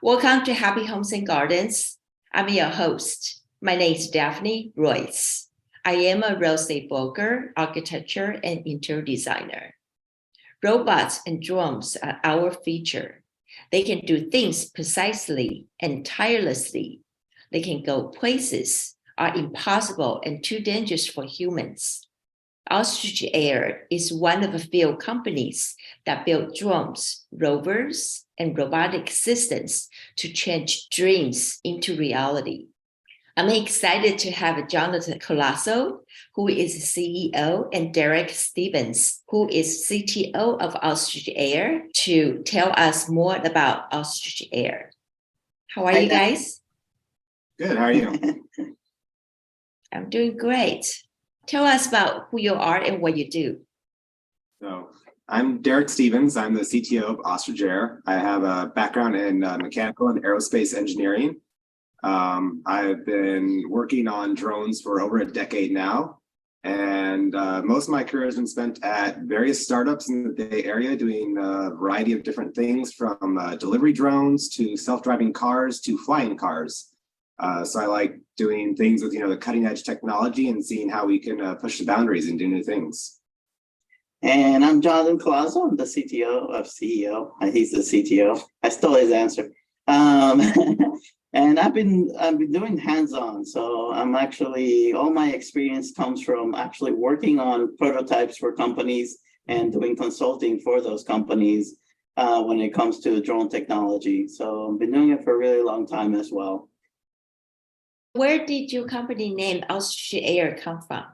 Welcome to Happy Homes and Gardens. I'm your host. My name is Daphne Royse. I am a real estate broker, architecture, and interior designer. Robots and drones are our feature. They can do things precisely and tirelessly. They can go places are impossible and too dangerous for humans. Ostrich Air is one of a few companies that build drones, rovers, and robotic systems to change dreams into reality. I'm excited to have Jonathan Collazo, who is CEO, and Derek Stevens, who is CTO of Ostrich Air, to tell us more about Ostrich Air. How are you guys? Good, how are you? I'm doing great. Tell us about who you are and what you do. So I'm Derek Stevens. I'm the CTO of Ostrich Air. I have a background in mechanical and aerospace engineering. I've been working on drones for over a decade now. And most of my career has been spent at various startups in the Bay Area doing a variety of different things, from delivery drones to self-driving cars to flying cars. So I like doing things with, the cutting edge technology and seeing how we can push the boundaries and do new things. And I'm Jonathan Collazo. I'm the CTO of CEO. He's the CTO. I stole his answer. And I've been doing hands-on. So I'm actually, all my experience comes from actually working on prototypes for companies and doing consulting for those companies when it comes to drone technology. So I've been doing it for a really long time as well. Where did your company name Ostrich Air come from?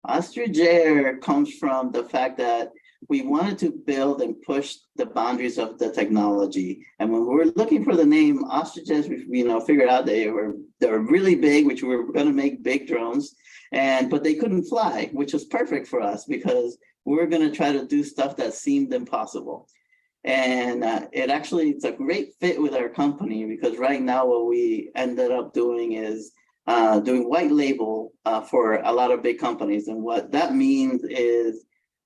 Ostrich Air comes from the fact that we wanted to build and push the boundaries of the technology. And when we were looking for the name Ostriches, we figured out they were really big, which we were going to make big drones, but they couldn't fly, which was perfect for us because we were going to try to do stuff that seemed impossible. And it's a great fit with our company, because right now what we ended up doing is doing white label for a lot of big companies. And what that means is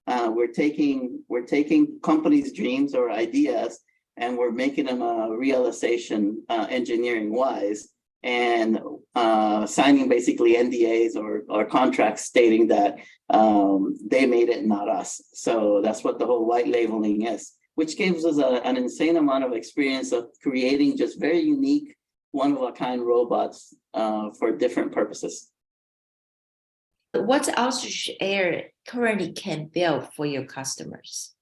we're taking companies' dreams or ideas and we're making them a realization engineering wise, and signing basically NDAs or contracts stating that they made it, not us. So that's what the whole white labeling is, which gives us an insane amount of experience of creating just very unique, one-of-a-kind robots for different purposes. What Ostrich Air currently can build for your customers?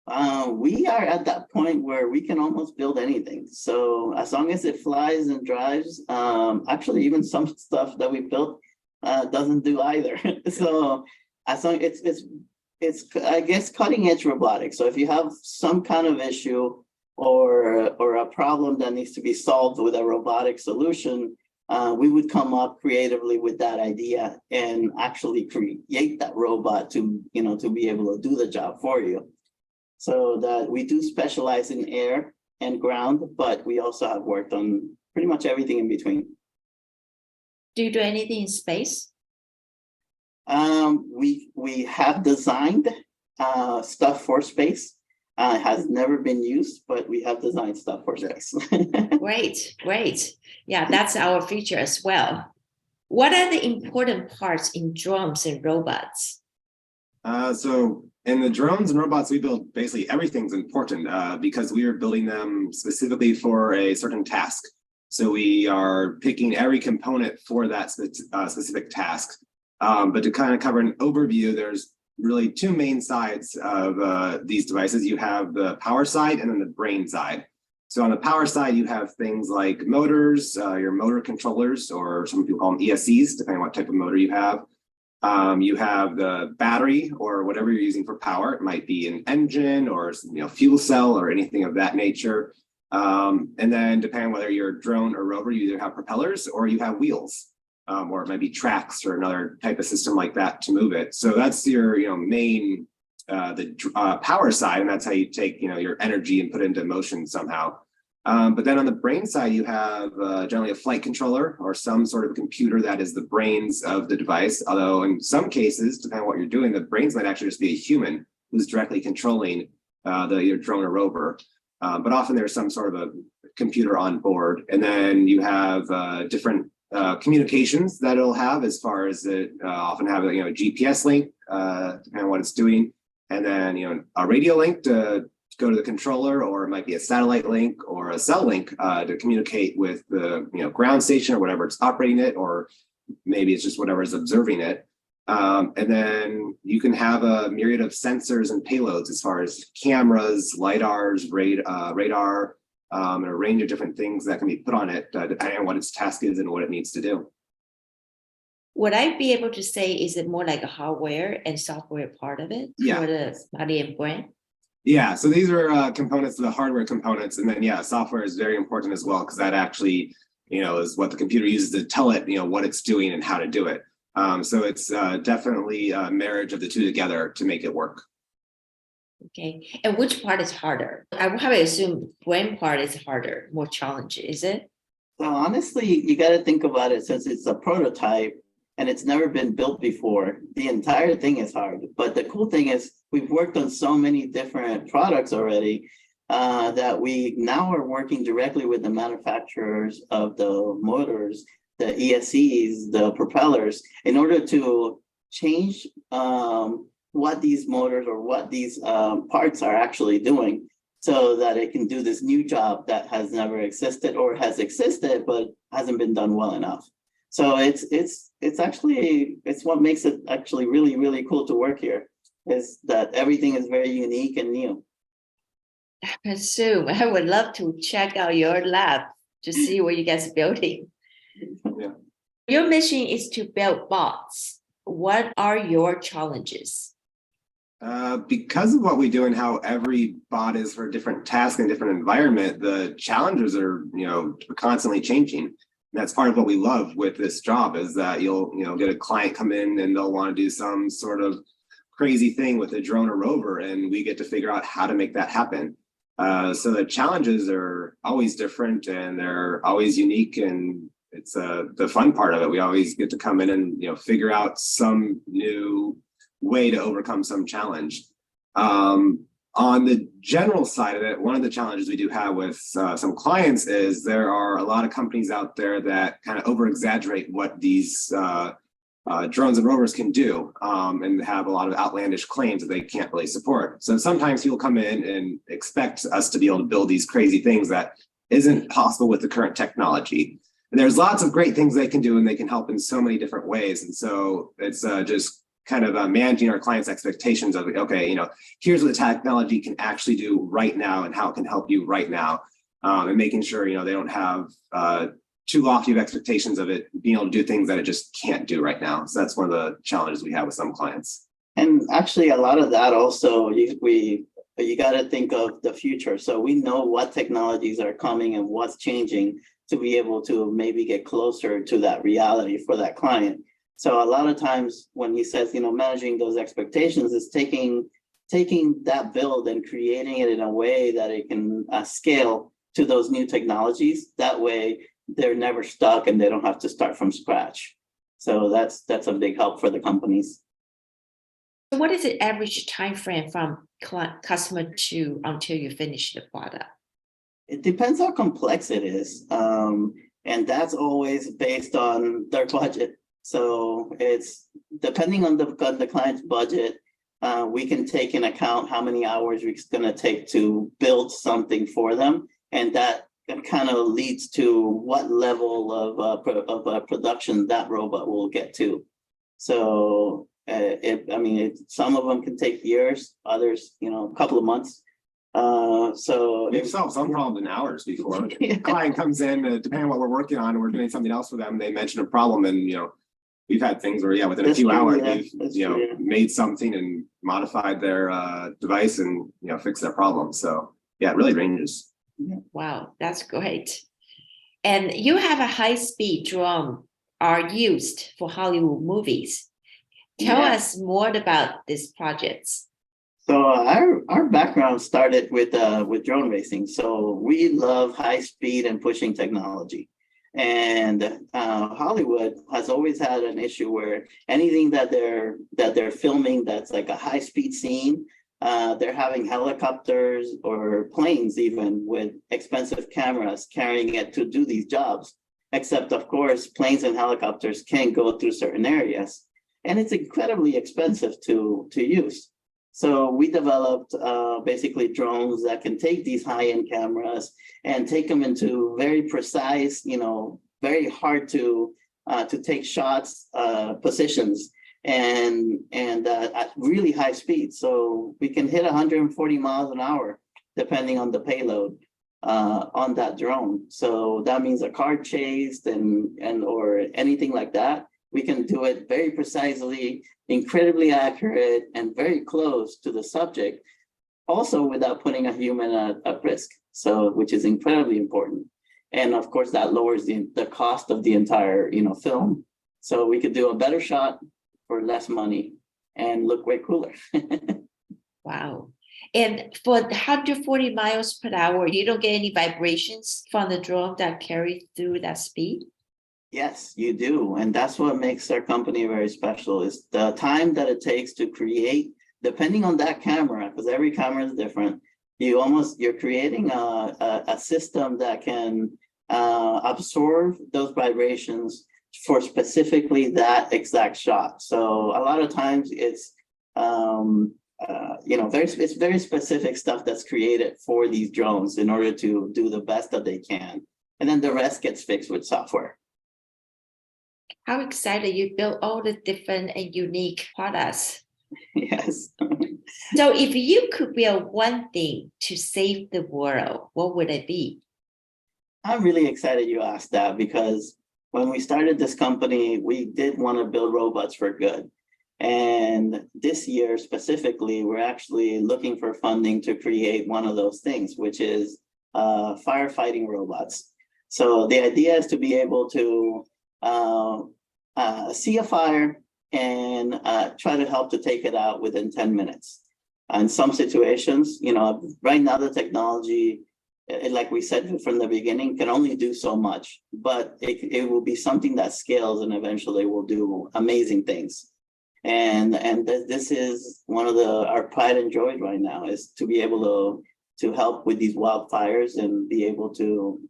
We are at that point where we can almost build anything. So as long as it flies and drives, actually even some stuff that we built doesn't do either. So as long it's I guess cutting edge robotics. So if you have some kind of issue or a problem that needs to be solved with a robotic solution, we would come up creatively with that idea and actually create that robot to be able to do the job for you. So that we do specialize in air and ground, but we also have worked on pretty much everything in between. Do you do anything in space? We have designed stuff for space. It has never been used, but we have designed stuff for space. Great. Yeah, that's our feature as well. What are the important parts in drones and robots? So in the drones and robots we build, basically everything's important because we are building them specifically for a certain task. So we are picking every component for that specific task. But to kind of cover an overview, there's really two main sides of these devices. You have the power side and then the brain side. So on the power side, you have things like motors, your motor controllers, or some people call them ESCs, depending on what type of motor you have. You have the battery or whatever you're using for power. It might be an engine or fuel cell or anything of that nature. And then depending on whether you're a drone or rover, you either have propellers or you have wheels. Or it might be tracks or another type of system like that to move it. So that's your main power side, and that's how you take your energy and put it into motion somehow. But then on the brain side, you have generally a flight controller or some sort of computer that is the brains of the device. Although in some cases, depending on what you're doing, the brains might actually just be a human who's directly controlling your drone or rover. But often there's some sort of a computer on board. And then you have different communications that it'll have, as far as it often have a GPS link, depending on what it's doing. And then a radio link to go to the controller, or it might be a satellite link or a cell link to communicate with the ground station or whatever it's operating it, or maybe it's just whatever is observing it. And then you can have a myriad of sensors and payloads, as far as cameras, lidars, radar, and a range of different things that can be put on it, depending on what its task is and what it needs to do. Would I be able to say, is it more like a hardware and software part of it Yeah. for the body and brain? Yeah, so these are components, the hardware components, and then software is very important as well, because that actually, is what the computer uses to tell it, what it's doing and how to do it. So it's definitely a marriage of the two together to make it work. Okay, and which part is harder? I would have assumed brain part is harder, more challenging, is it? So honestly, you got to think about it, since it's a prototype and it's never been built before. The entire thing is hard. But the cool thing is we've worked on so many different products already that we now are working directly with the manufacturers of the motors, the ESCs, the propellers, in order to change what these motors or what these parts are actually doing, so that it can do this new job that has never existed, or has existed but hasn't been done well enough. So it's what makes it actually really, really cool to work here, is that everything is very unique and new. I assume I would love to check out your lab to see what you guys are building. Yeah. Your mission is to build bots. What are your challenges? Because of what we do and how every bot is for a different task and different environment, the challenges are, constantly changing. And that's part of what we love with this job, is that you'll, get a client come in and they'll want to do some sort of crazy thing with a drone or rover, and we get to figure out how to make that happen. So the challenges are always different and they're always unique, and it's the fun part of it. We always get to come in and, figure out some new way to overcome some challenge. On the general side of it, one of the challenges we do have with some clients is there are a lot of companies out there that kind of over exaggerate what these drones and rovers can do, and have a lot of outlandish claims that they can't really support. So sometimes people come in and expect us to be able to build these crazy things that isn't possible with the current technology. And there's lots of great things they can do, and they can help in so many different ways. And so it's just kind of managing our clients' expectations of, okay, here's what the technology can actually do right now and how it can help you right now, and making sure, they don't have too lofty of expectations of it being able to do things that it just can't do right now. So that's one of the challenges we have with some clients. And actually, a lot of that also, you got to think of the future. So we know what technologies are coming and what's changing to be able to maybe get closer to that reality for that client. So a lot of times when he says, managing those expectations is taking that build and creating it in a way that it can scale to those new technologies. That way they're never stuck and they don't have to start from scratch. So that's a big help for the companies. What is the average time frame from customer to until you finish the product? It depends how complex it is. And that's always based on their budget. So it's depending on the client's budget, we can take in account how many hours it's going to take to build something for them. And that kind of leads to what level of production that robot will get to. So some of them can take years, others, a couple of months. We've solved some problems in hours before. Yeah. The client comes in, depending on what we're working on, and we're doing something else for them. They mention a problem, and we've had things where within a few hours we've made something and modified their device and fixed their problem. So yeah, it really ranges. Wow, that's great. And you have a high-speed drone are used for Hollywood movies. Tell us more about these projects. So our background started with drone racing. So we love high speed and pushing technology. And Hollywood has always had an issue where anything that they're filming that's like a high speed scene, they're having helicopters or planes even with expensive cameras carrying it to do these jobs. Except of course, planes and helicopters can't go through certain areas, and it's incredibly expensive to use. So we developed basically drones that can take these high-end cameras and take them into very precise, very hard to take shots, positions, and at really high speed. So we can hit 140 miles an hour depending on the payload on that drone. So that means a car chase and or anything like that. We can do it very precisely, incredibly accurate, and very close to the subject, also without putting a human at risk. So, which is incredibly important. And of course, that lowers the cost of the entire, film. So we could do a better shot for less money and look way cooler. Wow. And for 140 miles per hour, you don't get any vibrations from the drone that carry through that speed? Yes, you do. And that's what makes our company very special is the time that it takes to create, depending on that camera, because every camera is different. You're creating a system that can absorb those vibrations for specifically that exact shot. So a lot of times it's, it's very specific stuff that's created for these drones in order to do the best that they can. And then the rest gets fixed with software. How excited you built all the different and unique products. Yes. So if you could build one thing to save the world, what would it be? I'm really excited you asked that because when we started this company, we did want to build robots for good. And this year specifically, we're actually looking for funding to create one of those things, which is firefighting robots. So the idea is to be able to see a fire and try to help to take it out within 10 minutes. In some situations, right now the technology, like we said from the beginning, can only do so much, but it will be something that scales and eventually will do amazing things. And this is one of our pride and joy right now is to be able to help with these wildfires and be able to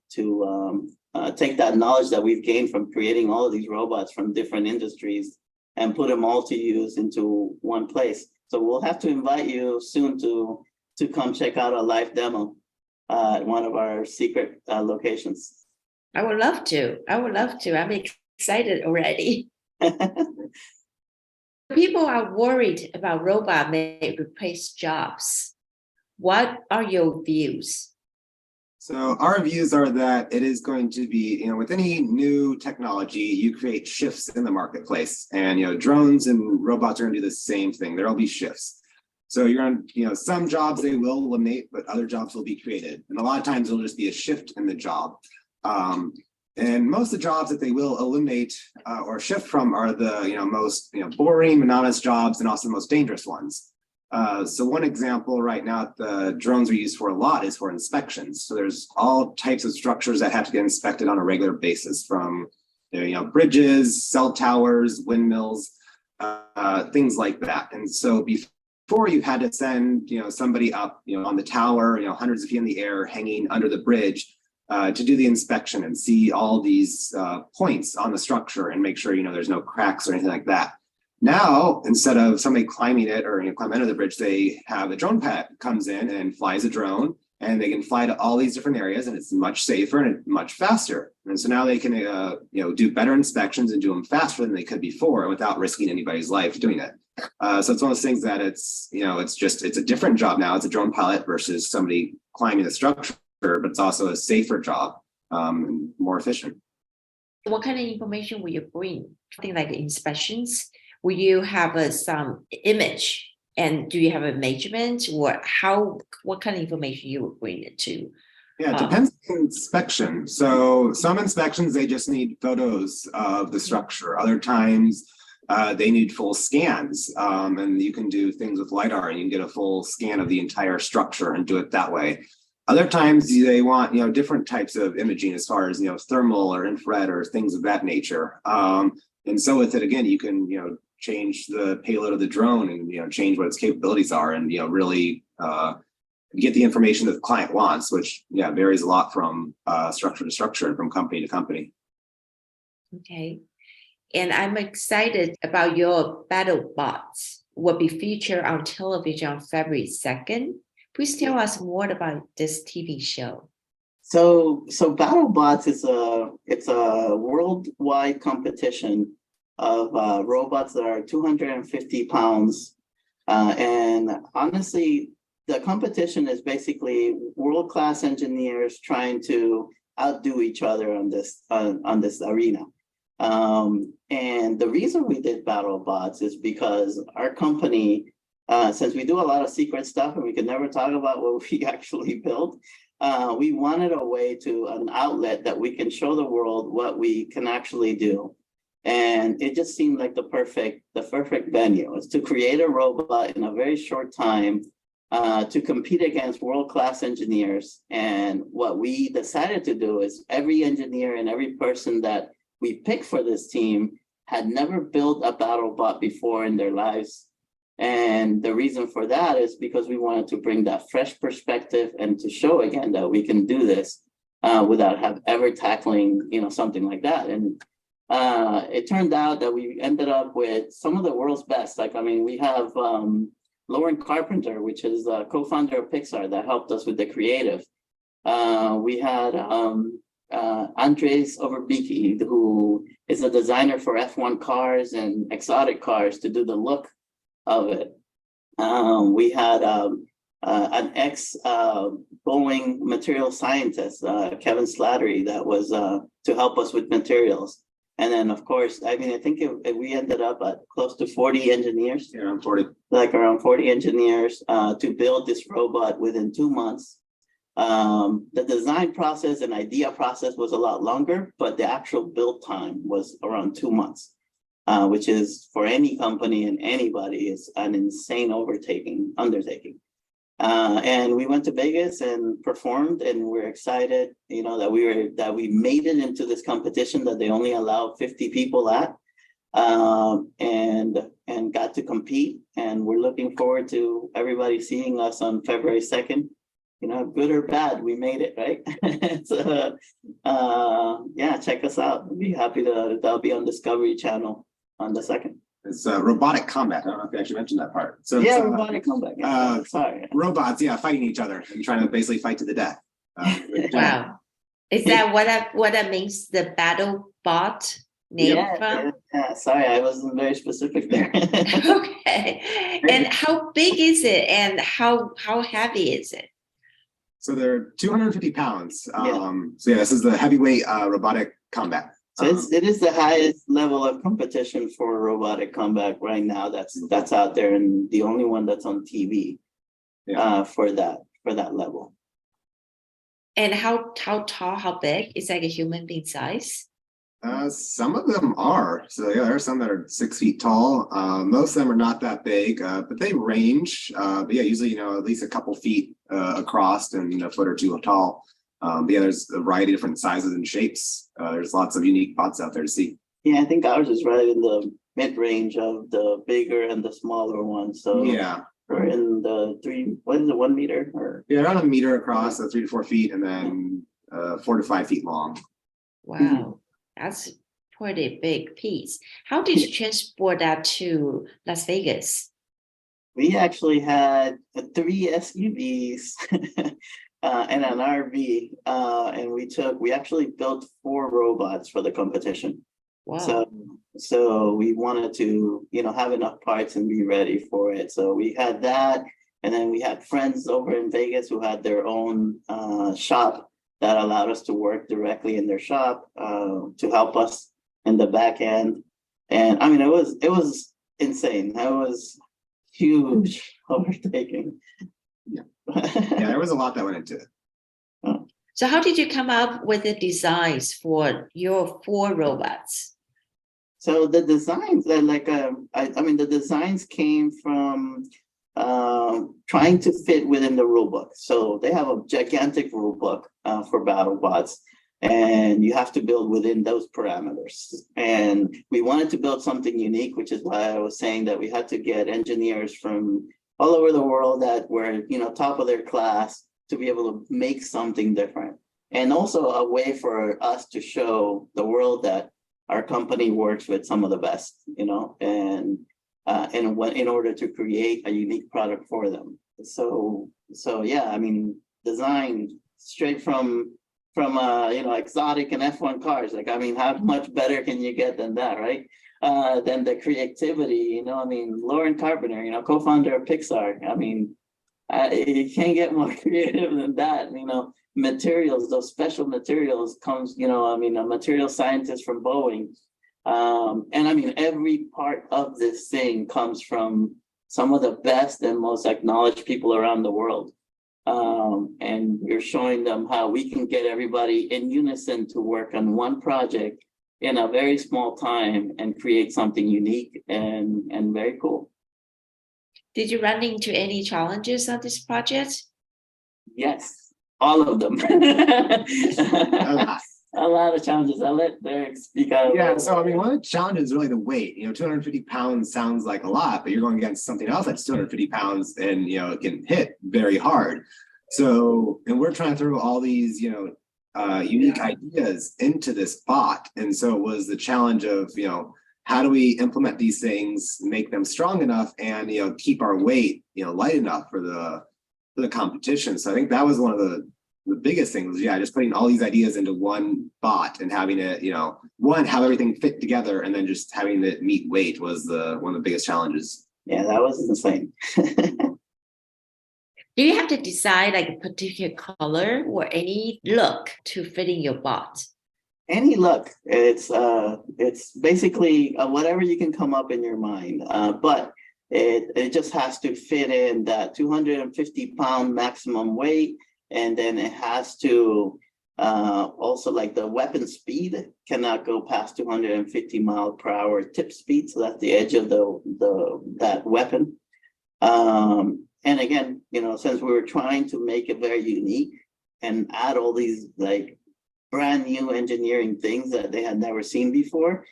take that knowledge that we've gained from creating all of these robots from different industries and put them all to use into one place. So we'll have to invite you soon to come check out a live demo at one of our secret locations. I would love to. I'm excited already. People are worried about robots may replace jobs. What are your views? So our views are that it is going to be, with any new technology, you create shifts in the marketplace, and drones and robots are going to do the same thing. There'll be shifts. So you're on, some jobs they will eliminate, but other jobs will be created, and a lot of times it'll just be a shift in the job. And most of the jobs that they will eliminate or shift from are the most boring, monotonous jobs, and also the most dangerous ones. So one example right now the drones are used for a lot is for inspections. So there's all types of structures that have to get inspected on a regular basis, from bridges, cell towers, windmills, things like that. And so before you had to send somebody up on the tower, hundreds of feet in the air, hanging under the bridge to do the inspection and see all these points on the structure and make sure there's no cracks or anything like that. Now, instead of somebody climbing it or climb under the bridge, they have a drone pilot comes in and flies a drone, and they can fly to all these different areas, and it's much safer and much faster. And so now they can do better inspections and do them faster than they could before without risking anybody's life doing it. So it's one of those things that it's a different job now. It's a drone pilot versus somebody climbing the structure, but it's also a safer job and more efficient. What kind of information will you bring? Something like inspections? Will you have some image, and do you have a measurement, or what kind of information you will bring it to? Yeah, it depends on inspection. So some inspections, they just need photos of the structure. Other times they need full scans, and you can do things with LiDAR and you can get a full scan of the entire structure and do it that way. Other times they want, different types of imaging as far as, thermal or infrared or things of that nature. And so with it, again, you can, change the payload of the drone and, change what its capabilities are and, really get the information that the client wants, which, varies a lot from structure to structure and from company to company. Okay. And I'm excited about your battle bots will be featured on television on February 2nd. Please tell us more about this TV show. So BattleBots it's a worldwide competition of robots that are 250 pounds. And honestly, the competition is basically world-class engineers trying to outdo each other on this arena. And the reason we did BattleBots is because our company, since we do a lot of secret stuff and we could never talk about what we actually built, we wanted a way to an outlet that we can show the world what we can actually do. And it just seemed like the perfect venue is to create a robot in a very short time to compete against world-class engineers. And what we decided to do is every engineer and every person that we picked for this team had never built a BattleBot before in their lives. And the reason for that is because we wanted to bring that fresh perspective and to show again that we can do this without ever tackling, something like that. And it turned out that we ended up with some of the world's best. We have Lauren Carpenter, which is a co-founder of Pixar that helped us with the creative. We had Andres Overbeeki, who is a designer for F1 cars and exotic cars to do the look of it. We had an ex-Boeing material scientist, Kevin Slattery, that was to help us with materials. And then, of course, I think we ended up at close to 40 engineers. Yeah, around 40. Around 40 engineers to build this robot within 2 months. The design process and idea process was a lot longer, but the actual build time was around 2 months, which is for any company and anybody is an insane undertaking. And we went to Vegas and performed, and we're excited, that we made it into this competition that they only allow 50 people at, and got to compete. And we're looking forward to everybody seeing us on February 2nd. Good or bad, we made it, right? So, check us out. We'll be happy that'll be on Discovery Channel on the 2nd. It's robotic combat. I don't know if you actually mentioned that part. So yeah, robotic combat. Yeah. Sorry. Robots, fighting each other and trying to basically fight to the death. Wow. Is that what that means, the battle bot name from? Yeah, sorry, I wasn't very specific there. Okay. And how big is it and how heavy is it? So they're 250 pounds. This is the heavyweight robotic combat. So it is the highest level of competition for robotic combat right now. That's out there, and the only one that's on TV for that level. And how tall, how big? It's like a human being size? Some of them are. So there are some that are 6 feet tall. Most of them are not that big, but they range. But usually, at least a couple feet across and a foot or two tall. There's a variety of different sizes and shapes. There's lots of unique bots out there to see. Yeah, I think ours is right in the mid-range of the bigger and the smaller ones. So we're in the 1 meter? Around a meter across, 3 to 4 feet, and then 4 to 5 feet long. Wow, that's pretty big piece. How did you transport that to Las Vegas? We actually had 3 SUVs. And an RV, and we actually built 4 robots for the competition. Wow. So we wanted to, have enough parts and be ready for it. So we had that, and then we had friends over in Vegas who had their own shop that allowed us to work directly in their shop to help us in the back end. And it was insane. That was huge undertaking. There was a lot that went into it. So how did you come up with the designs for your 4 robots? So the designs, I mean, the designs came from trying to fit within the rule book. So they have a gigantic rule book for battle bots, and you have to build within those parameters. And we wanted to build something unique, which is why I was saying that we had to get engineers from all over the world that were, top of their class to be able to make something different. And also a way for us to show the world that our company works with some of the best, and in order to create a unique product for them. So yeah, I mean, design straight from exotic and F1 cars. Like, I mean, how much better can you get than that, right? Then the creativity, I mean, Lauren Carpenter, co-founder of Pixar. I mean, you can't get more creative than that. Materials, those special materials comes, a material scientist from Boeing. And I mean, every part of this thing comes from some of the best and most acknowledged people around the world. And we're showing them how we can get everybody in unison to work on one project in a very small time and create something unique and very cool. Did you run into any challenges on this project? Yes, all of them. A lot of challenges. I'll let Derek speak out. Yeah, so I mean, one of the challenges is really the weight. 250 pounds sounds like a lot, but you're going against something else that's 250 pounds and, it can hit very hard. So, and we're trying to throw all these, unique ideas into this bot. And so it was the challenge of, how do we implement these things, make them strong enough and, keep our weight, light enough for the competition. So I think that was one of the biggest thing was, just putting all these ideas into one bot and having it, have everything fit together and then just having it meet weight was one of the biggest challenges. Yeah, that was insane. Do you have to decide like a particular color or any look to fit in your bot? Any look. It's basically whatever you can come up in your mind, but it just has to fit in that 250-pound maximum weight. And then it has to also, like, the weapon speed cannot go past 250 mile per hour tip speed. So that's the edge of that weapon. And again, since we were trying to make it very unique and add all these like brand new engineering things that they had never seen before,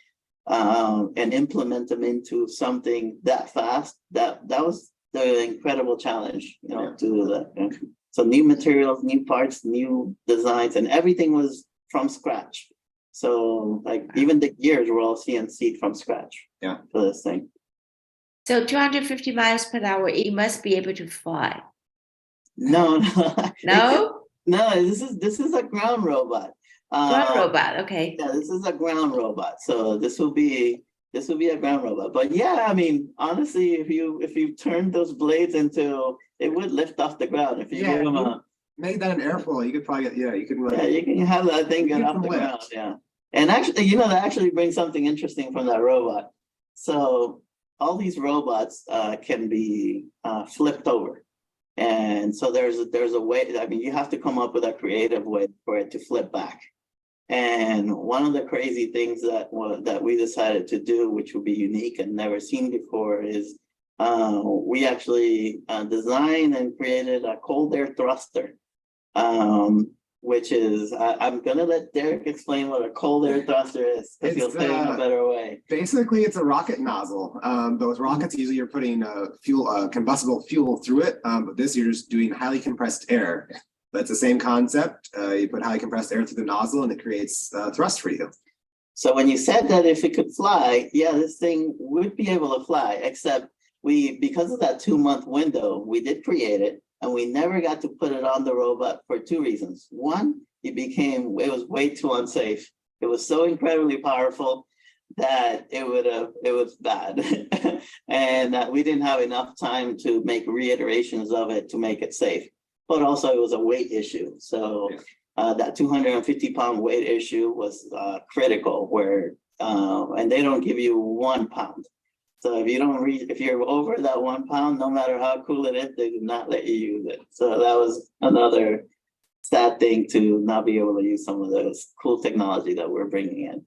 and implement them into something that fast, that was the incredible challenge, to do that. So new materials, new parts, new designs, and everything was from scratch. So like even the gears were all CNC'd from scratch. Yeah. For this thing. So 250 miles per hour, it must be able to fly. No. No? No, this is a ground robot. Ground robot, okay. Yeah, this is a ground robot. So this will be a ground robot. But yeah, I mean, honestly, if you turn those blades into, it would lift off the ground. If you give them make that an airfoil, you could probably get, you can really, you can have that thing get off the ground. Yeah. And actually, that actually brings something interesting from that robot. So all these robots can be flipped over. And so there's a way, I mean, you have to come up with a creative way for it to flip back. And one of the crazy things that we decided to do, which would be unique and never seen before, is we actually designed and created a cold air thruster, which is, I'm going to let Derek explain what a cold air thruster is, because he'll say it in a better way. Basically, it's a rocket nozzle. Those rockets, usually you're putting combustible fuel through it, but this you're just doing highly compressed air. That's the same concept. You put highly compressed air through the nozzle and it creates thrust for you. So when you said that if it could fly, yeah, this thing would be able to fly, except because of that 2-month window, we did create it and we never got to put it on the robot for 2 reasons. One, it was way too unsafe. It was so incredibly powerful that it was bad. And we didn't have enough time to make reiterations of it to make it safe. But also it was a weight issue. So that 250-pound weight issue was critical, where and they don't give you 1 pound. So if you're over that 1 pound, no matter how cool it is, they do not let you use it. So that was another sad thing, to not be able to use some of those cool technology that we're bringing in.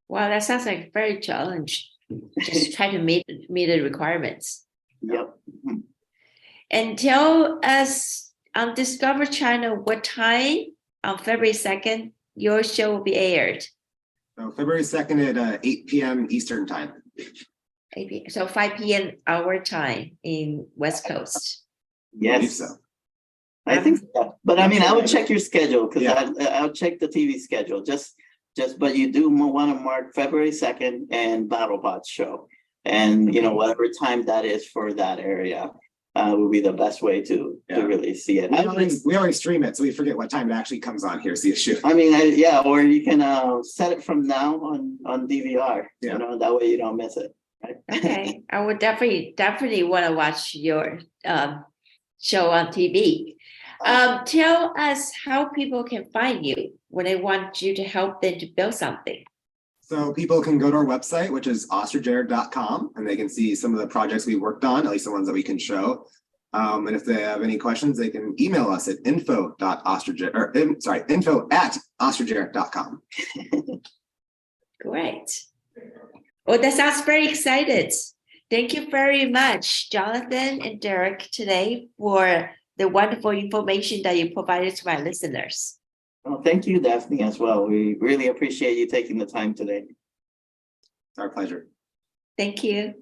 Wow, that sounds like very challenge. Just try to meet the requirements. Yep. And tell us on Discover Channel what time on February 2nd your show will be aired. So February 2nd at 8 p.m. Eastern time. 8 p.m. So 5 p.m. our time in West Coast. I believe Yes, so. I think so. But I mean, I would check your schedule because Yeah. I'll check the TV schedule. But you do want to mark February 2nd and BattleBots show. And, Okay. whatever time that is for that area will be the best way to really see it. We always stream it, so we forget what time it actually comes on here. See the issue. I mean, or you can set it from now on DVR, Yeah. That way you don't miss it. Right? Okay, I would definitely want to watch your show on TV. Tell us how people can find you when they want you to help them to build something. So people can go to our website, which is ostrichair.com, and they can see some of the projects we worked on, at least the ones that we can show. And if they have any questions, they can email us at info@ostrichair.com. Great. Well, that sounds very excited. Thank you very much, Jonathan and Derek, today for the wonderful information that you provided to my listeners. Well, thank you, Daphne, as well. We really appreciate you taking the time today. It's our pleasure. Thank you.